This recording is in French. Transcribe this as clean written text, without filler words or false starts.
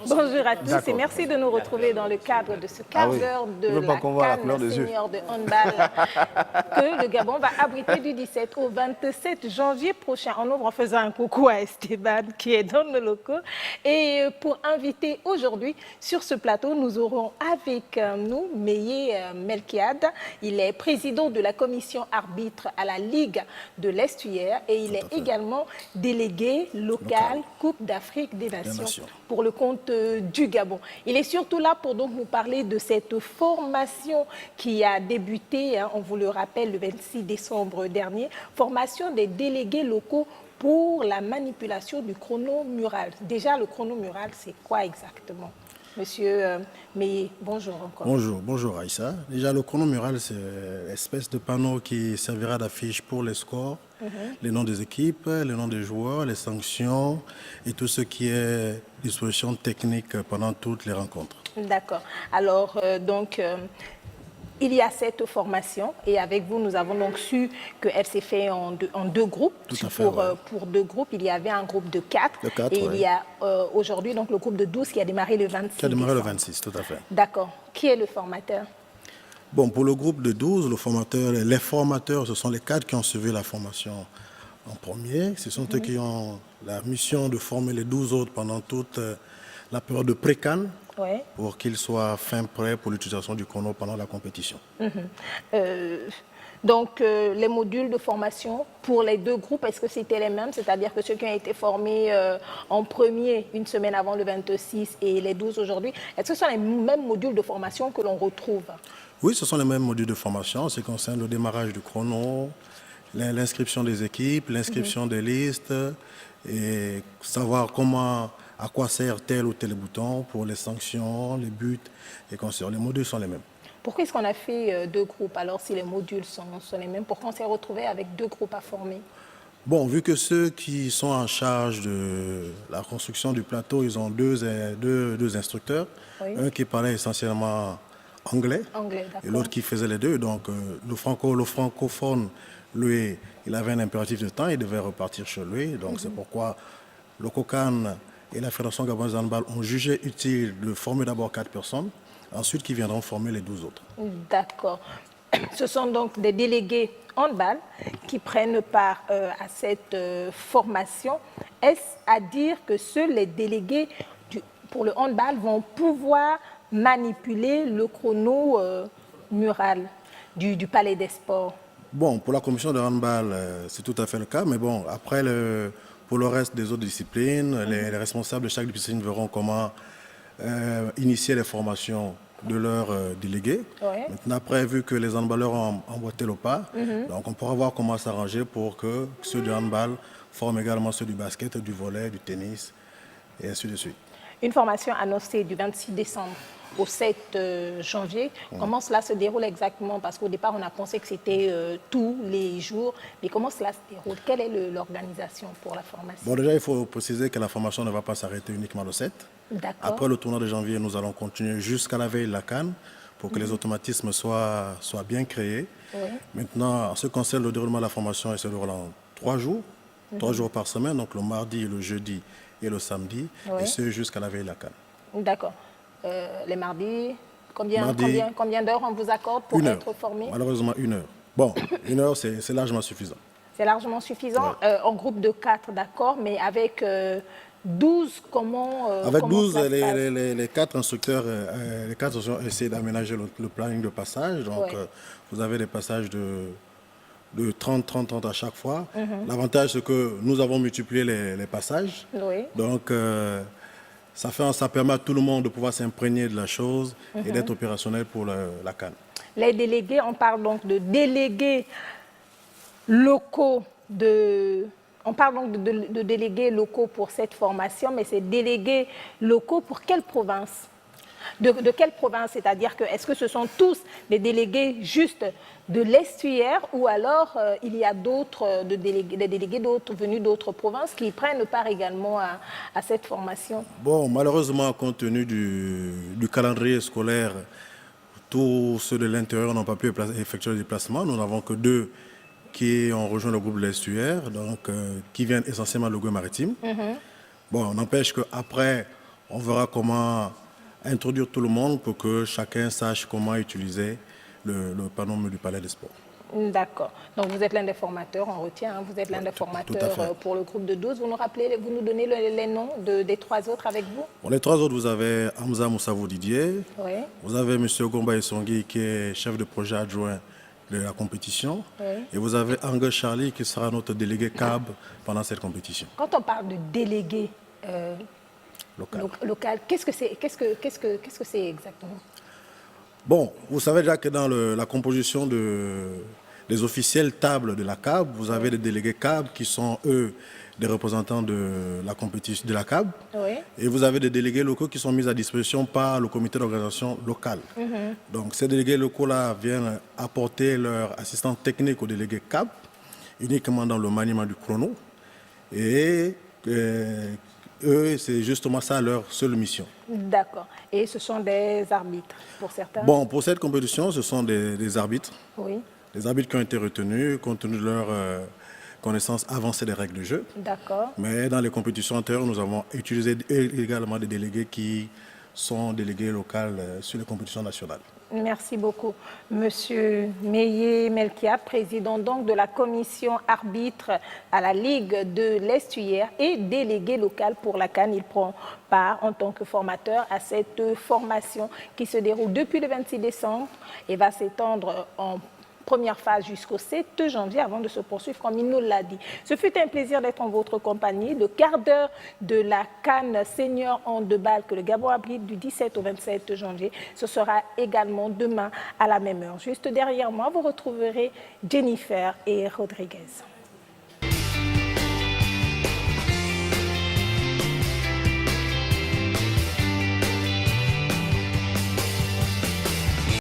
Bonjour à tous et merci de nous retrouver dans le cadre de ce quart d'heure de la CAN senior de handball que le Gabon va abriter du 17 au 27 janvier prochain. On ouvre en faisant un coucou à Esteban qui est dans nos locaux. Et pour inviter aujourd'hui sur ce plateau, nous aurons avec nous Meye Melkiade. Il est président de la commission arbitre à la Ligue de l'Estuaire et il est également délégué local Coupe d'Afrique des Nations pour le compte du Gabon. Il est surtout là pour donc nous parler de cette formation qui a débuté, on vous le rappelle, le 26 décembre dernier, formation des délégués locaux pour la manipulation du chronomural. Déjà, le chronomural, c'est quoi exactement? Monsieur Meye, bonjour encore. Bonjour Aïssa. Déjà, le chronomural, c'est une espèce de panneau qui servira d'affiche pour les scores, les noms des équipes, les noms des joueurs, les sanctions et tout ce qui est disposition technique pendant toutes les rencontres. D'accord. Alors, il y a cette formation et avec vous, nous avons donc su qu'elle s'est faite en deux groupes. Tout à fait, pour deux groupes, il y avait un groupe de 4. Il y a aujourd'hui donc le groupe de 12 qui a démarré le 26. Qui a démarré le 26, tout à fait. D'accord. Qui est le formateur? Bon, pour le groupe de 12, les formateurs, ce sont les 4 qui ont suivi la formation en premier. Ce sont eux qui ont la mission de former les 12 autres pendant toute la période de pré-CAN. Pour qu'ils soient fin prêts pour l'utilisation du chrono pendant la compétition. Donc, les modules de formation pour les deux groupes, est-ce que c'était les mêmes? C'est-à-dire que ceux qui ont été formés en premier une semaine avant le 26 et les 12 aujourd'hui, est-ce que ce sont les mêmes modules de formation que l'on retrouve? Oui, ce sont les mêmes modules de formation. Ce qui concerne le démarrage du chrono, l'inscription des équipes, l'inscription des listes et savoir à quoi sert tel ou tel bouton pour les sanctions, les buts et consorts. Les modules sont les mêmes. Pourquoi est-ce qu'on a fait deux groupes alors si les modules sont les mêmes? Pourquoi on s'est retrouvé avec deux groupes à former? Bon, vu que ceux qui sont en charge de la construction du plateau, ils ont deux instructeurs. Un qui parlait essentiellement anglais et l'autre qui faisait les deux. Donc le francophone, lui, il avait un impératif de temps, il devait repartir chez lui. Donc c'est pourquoi le COCAN et la Fédération gabonaise de handball ont jugé utile de former d'abord 4 personnes, ensuite qui viendront former les 12 autres. D'accord. Ce sont donc des délégués handball qui prennent part à cette formation. Est-ce à dire que seuls les délégués pour le handball vont pouvoir manipuler le chrono mural du Palais des Sports? Bon, pour la commission de handball, c'est tout à fait le cas, mais bon, après pour le reste des autres disciplines, les responsables de chaque discipline verront comment initier les formations de leurs délégués. Maintenant, après, vu que les handballeurs ont emboîté le pas, donc on pourra voir comment s'arranger pour que ceux du handball forment également ceux du basket, du volley, du tennis, et ainsi de suite. Une formation annoncée du 26 décembre au 7 janvier. Comment cela se déroule exactement? Parce qu'au départ, on a pensé que c'était tous les jours. Mais comment cela se déroule? Quelle est l'organisation pour la formation? Bon, déjà, il faut préciser que la formation ne va pas s'arrêter uniquement le 7. Après le tournoi de janvier, nous allons continuer jusqu'à la veille de la CAN pour que les automatismes soient bien créés. Maintenant, en ce qui concerne le déroulement de la formation, il se déroule en 3 jours, 3 jours par semaine, donc le mardi, le jeudi et le samedi, et ce jusqu'à la veille de la CAN. D'accord. Les mardis, combien d'heures on vous accorde pour être formé? Malheureusement, 1 heure. Bon, 1 heure, c'est largement suffisant. C'est largement suffisant. En groupe de 4, d'accord, mais avec 12, comment avec comment 12, ça se passe? les 4 instructeurs, ont essayé d'aménager le planning de passage. Donc, vous avez des passages de 30 à chaque fois. L'avantage, c'est que nous avons multiplié les passages. Donc, ça permet à tout le monde de pouvoir s'imprégner de la chose et d'être opérationnel pour la CAN. Les délégués, on parle donc de délégués locaux on parle donc de délégués locaux pour cette formation, mais c'est délégués locaux pour quelle province? De quelle province? C'est-à-dire que est-ce que ce sont tous des délégués juste de l'Estuaire ou alors il y a des délégués venus d'autres provinces qui prennent part également à cette formation? Bon, malheureusement, compte tenu du calendrier scolaire, tous ceux de l'intérieur n'ont pas pu effectuer le déplacement. Nous n'avons que 2 qui ont rejoint le groupe de l'Estuaire, donc qui viennent essentiellement de l'Ogooué maritime. Bon, n'empêche qu'après, on verra comment introduire tout le monde pour que chacun sache comment utiliser le panneau du Palais des Sports. D'accord. Donc vous êtes l'un des formateurs, on retient, hein, vous êtes l'un des formateurs pour le groupe de 12. Vous nous rappelez, vous nous donnez les noms des 3 autres avec vous? Pour les 3 autres, vous avez Hamza Moussavou Didier, oui. Vous avez M. Gomba Essongui qui est chef de projet adjoint de la compétition, oui. Et vous avez Angel Charlie qui sera notre délégué CAB pendant cette compétition. Quand on parle de délégué local, qu'est-ce que c'est exactement? Bon, vous savez déjà que dans la composition des officiels tables de la CAB, vous avez des délégués CAB qui sont, eux, des représentants de la compétition de la CAB. Oui. Et vous avez des délégués locaux qui sont mis à disposition par le comité d'organisation local. Donc ces délégués locaux-là viennent apporter leur assistance technique aux délégués CAB, uniquement dans le maniement du chrono. Et eux, c'est justement ça leur seule mission. D'accord. Et ce sont des arbitres pour certains? Bon, pour cette compétition, ce sont des arbitres. Oui. Des arbitres qui ont été retenus compte tenu de leur connaissance avancée des règles du jeu. D'accord. Mais dans les compétitions antérieures, nous avons utilisé également des délégués qui sont délégués locaux sur les compétitions nationales. Merci beaucoup. Monsieur Meyer Melkia, président donc de la commission arbitre à la Ligue de l'Estuaire et délégué local pour la CAN. Il prend part en tant que formateur à cette formation qui se déroule depuis le 26 décembre et va s'étendre en première phase jusqu'au 7 janvier avant de se poursuivre comme il nous l'a dit. Ce fut un plaisir d'être en votre compagnie. Le quart d'heure de la CAN Senior Handball que le Gabon abrite du 17 au 27 janvier. Ce sera également demain à la même heure. Juste derrière moi, vous retrouverez Jennifer et Rodriguez.